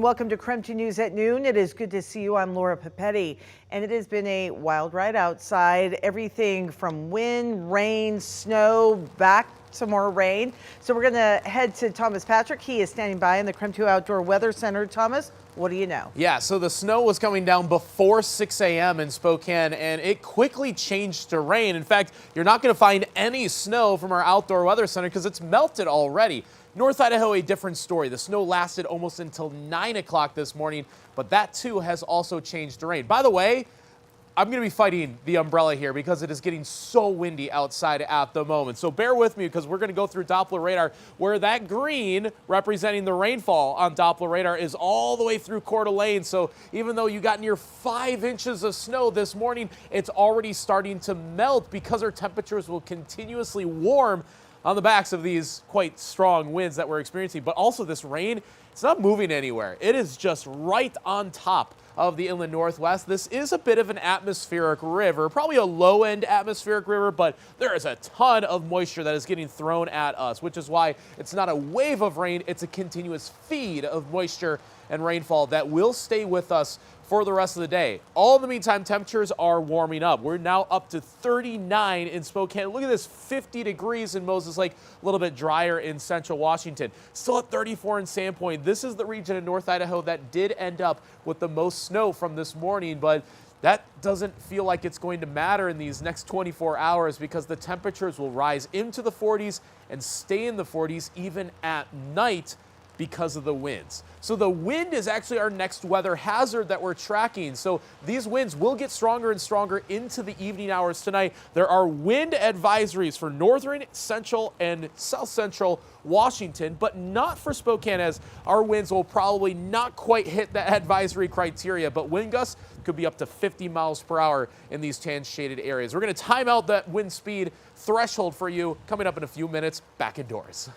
Welcome to KREM 2 News at noon. It is good to see you. I'm Laura Papetti, and it has been a wild ride outside. Everything from wind, rain, snow, back to more rain. So we're going to head to Thomas Patrick. He is standing by in the KREM 2 Outdoor Weather Center. Thomas, what do you know? Yeah, so the snow was coming down before 6 a.m. in Spokane, and it quickly changed to rain. In fact, you're not going to find any snow from our Outdoor Weather Center because it's melted already. North Idaho, a different story. The snow lasted almost until 9 o'clock this morning, but that too has also changed to rain. By the way, I'm going to be fighting the umbrella here because it is getting so windy outside at the moment. So bear with me because we're going to go through Doppler radar where that green representing the rainfall on Doppler radar is all the way through Coeur d'Alene. So even though you got near 5 inches of snow this morning, it's already starting to melt because our temperatures will continuously warm on the backs of these quite strong winds that we're experiencing. But also this rain, it's not moving anywhere. It is just right on top of the inland northwest. This is a bit of an atmospheric river, probably a low-end atmospheric river, but there is a ton of moisture that is getting thrown at us, which is why it's not a wave of rain, it's a continuous feed of moisture and rainfall that will stay with us for the rest of the day. All in the meantime, temperatures are warming up. We're now up to 39 in Spokane. Look at this, 50 degrees in Moses Lake, a little bit drier in central Washington. Still at 34 in Sandpoint. This is the region in North Idaho that did end up with the most snow from this morning, but that doesn't feel like it's going to matter in these next 24 hours because the temperatures will rise into the 40s and stay in the 40s even at night because of the winds. So the wind is actually our next weather hazard that we're tracking. So these winds will get stronger and stronger into the evening hours tonight. There are wind advisories for northern, central, and south central Washington, but not for Spokane, as our winds will probably not quite hit that advisory criteria, but wind gusts could be up to 50 miles per hour in these tan shaded areas. We're going to time out that wind speed threshold for you coming up in a few minutes. Back indoors.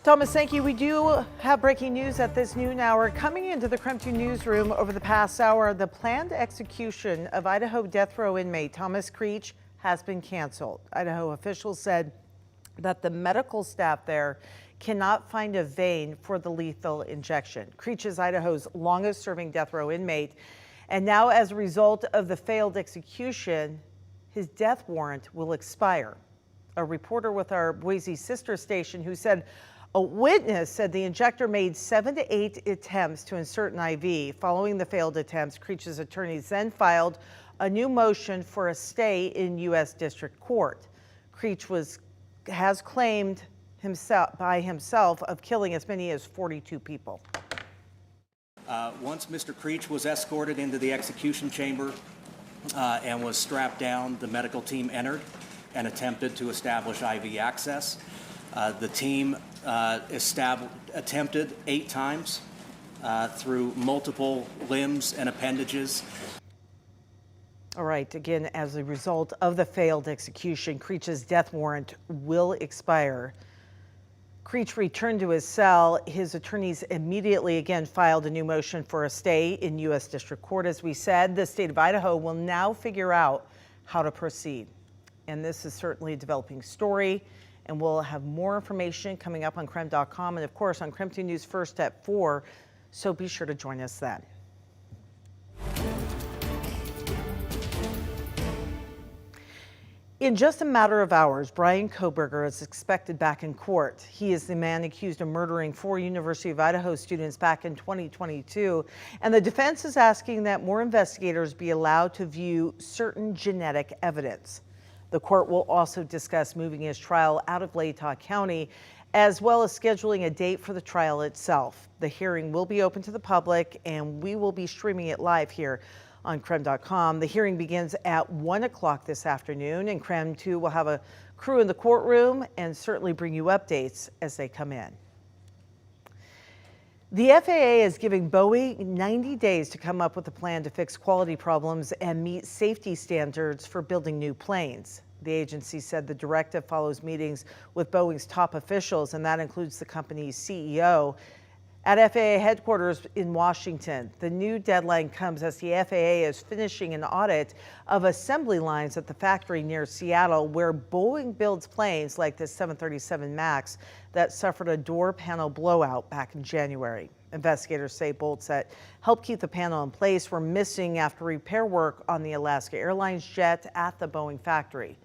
Thomas, thank you. We do have breaking news at this noon hour. Coming into the KREM 2 newsroom over the past hour, the planned execution of Idaho death row inmate Thomas Creech has been canceled. Idaho officials said that the medical staff there cannot find a vein for the lethal injection. Creech is Idaho's longest serving death row inmate. And now, as a result of the failed execution, his death warrant will expire. A reporter with our Boise sister station who said a witness said the injector made 7 to 8 attempts to insert an IV. Following the failed attempts, Creech's attorneys then filed a new motion for a stay in U.S. District Court. Creech has claimed by himself of killing as many as 42 people. Once Mr. Creech was escorted into the execution chamber and was strapped down, the medical team entered and attempted to establish IV access. The team attempted 8 times through multiple limbs and appendages. All right, again, as a result of the failed execution, Creech's death warrant will expire. Creech returned to his cell. His attorneys immediately again filed a new motion for a stay in U.S. District Court. As we said, the state of Idaho will now figure out how to proceed. And this is certainly a developing story. And we'll have more information coming up on KREM.com and, of course, on KREM 2 News First at 4. So be sure to join us then. In just a matter of hours, Bryan Kohberger is expected back in court. He is the man accused of murdering 4 University of Idaho students back in 2022. And the defense is asking that more investigators be allowed to view certain genetic evidence. The court will also discuss moving his trial out of Latah County, as well as scheduling a date for the trial itself. The hearing will be open to the public, and we will be streaming it live here on KREM.com. The hearing begins at 1 o'clock this afternoon, and KREM 2 will have a crew in the courtroom and certainly bring you updates as they come in. The FAA is giving Boeing 90 days to come up with a plan to fix quality problems and meet safety standards for building new planes. The agency said the directive follows meetings with Boeing's top officials, and that includes the company's CEO. At FAA headquarters in Washington, the new deadline comes as the FAA is finishing an audit of assembly lines at the factory near Seattle, where Boeing builds planes like the 737 MAX that suffered a door panel blowout back in January. Investigators say bolts that helped keep the panel in place were missing after repair work on the Alaska Airlines jet at the Boeing factory.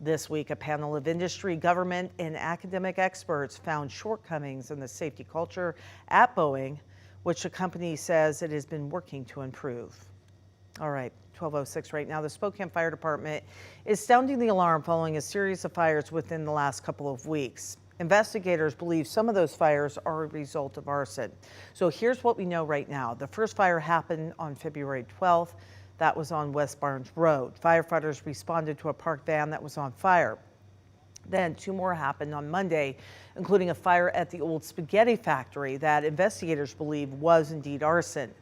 This week, a panel of industry, government, and academic experts found shortcomings in the safety culture at Boeing, which the company says it has been working to improve. All right, 12:06 right now. The Spokane Fire Department is sounding the alarm following a series of fires within the last couple of weeks. Investigators believe some of those fires are a result of arson. So here's what we know right now. The first fire happened on February 12th. That was on West Barnes Road. Firefighters responded to a parked van that was on fire. Then 2 more happened on Monday, including a fire at the old spaghetti factory that investigators believe was indeed arson.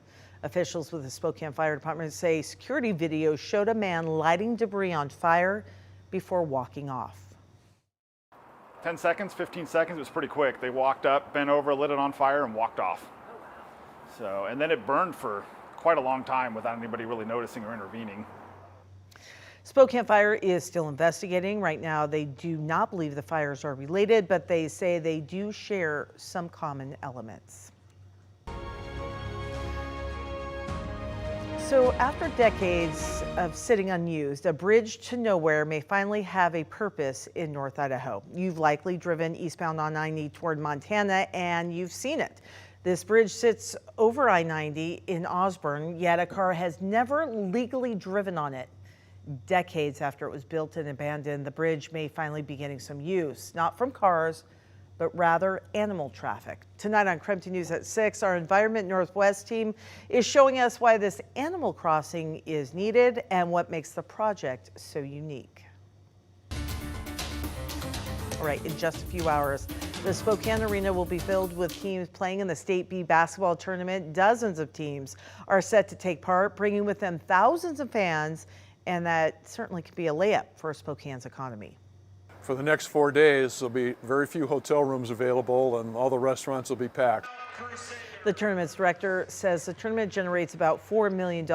Officials with the Spokane Fire Department say security video showed a man lighting debris on fire before walking off. 10 seconds, 15 seconds, it was pretty quick. They walked up, bent over, lit it on fire, and walked off. So, and then it burned for quite a long time without anybody really noticing or intervening. Spokane Fire is still investigating. Right now, they do not believe the fires are related, but they say they do share some common elements. So after decades of sitting unused, a bridge to nowhere may finally have a purpose in North Idaho. You've likely driven eastbound on I-90 toward Montana, and you've seen it. This bridge sits over I-90 in Osborne, yet a car has never legally driven on it. Decades after it was built and abandoned, the bridge may finally be getting some use, not from cars, but rather animal traffic. Tonight on KREM News at 6, our Environment Northwest team is showing us why this animal crossing is needed and what makes the project so unique. All right, in just a few hours, the Spokane Arena will be filled with teams playing in the State B basketball tournament. Dozens of teams are set to take part, bringing with them thousands of fans, and that certainly could be a layup for Spokane's economy. For the next 4 days, there'll be very few hotel rooms available and all the restaurants will be packed. The tournament's director says the tournament generates about $4 million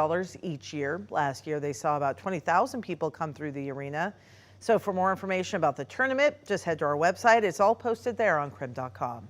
each year. Last year, they saw about 20,000 people come through the arena. So for more information about the tournament, just head to our website. It's all posted there on KREM.com.